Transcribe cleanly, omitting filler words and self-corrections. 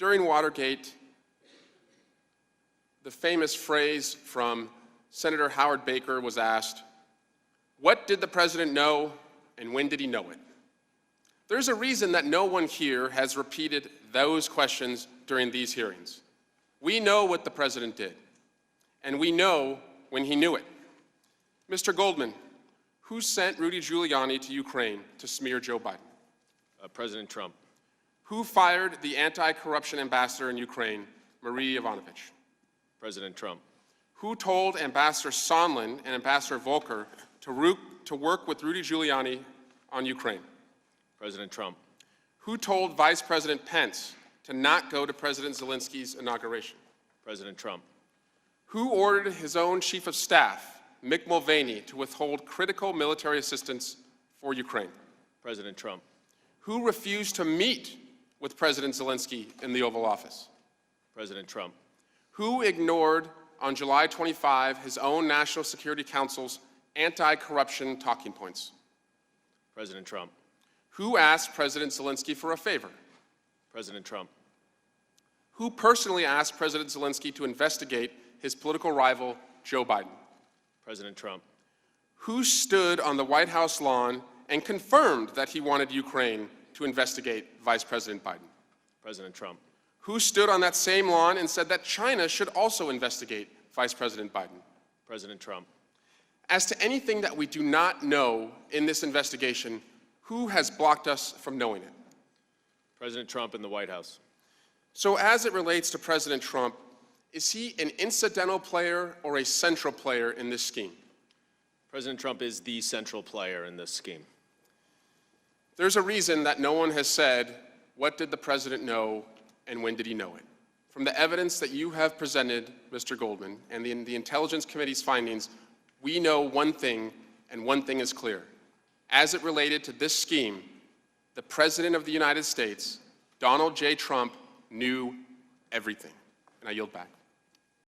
During Watergate, the famous phrase from Senator Howard Baker was asked, "What did the president know and when did he know it?" There's a reason that no one here has repeated those questions during these hearings. We know what the president did, and we know when he knew it. Mr. Goldman, who sent Rudy Giuliani to Ukraine to smear Joe Biden? President Trump. Who fired the anti-corruption ambassador in Ukraine, Marie Yovanovitch? President Trump. Who told Ambassador Sondland and Ambassador Volker to work with Rudy Giuliani on Ukraine? President Trump. Who told Vice President Pence to not go to President Zelensky's inauguration? President Trump. Who ordered his own chief of staff, Mick Mulvaney, to withhold critical military assistance for Ukraine? President Trump. Who refused to meet with President Zelensky in the Oval Office? President Trump. Who ignored on July 25 his own National Security Council's anti-corruption talking points? President Trump. Who asked President Zelensky for a favor? President Trump. Who personally asked President Zelensky to investigate his political rival, Joe Biden? President Trump. Who stood on the White House lawn and confirmed that he wanted Ukraine to investigate Vice President Biden? President Trump. Who stood on that same lawn and said that China should also investigate Vice President Biden? President Trump. As to anything that we do not know in this investigation, who has blocked us from knowing it? President Trump and the White House. So as it relates to President Trump, is he an incidental player or a central player in this scheme? President Trump is the central player in this scheme. There's a reason that no one has said, what did the president know and when did he know it? From the evidence that you have presented, Mr. Goldman, and the Intelligence Committee's findings, we know one thing, and one thing is clear. As it related to this scheme, the President of the United States, Donald J. Trump, knew everything. And I yield back.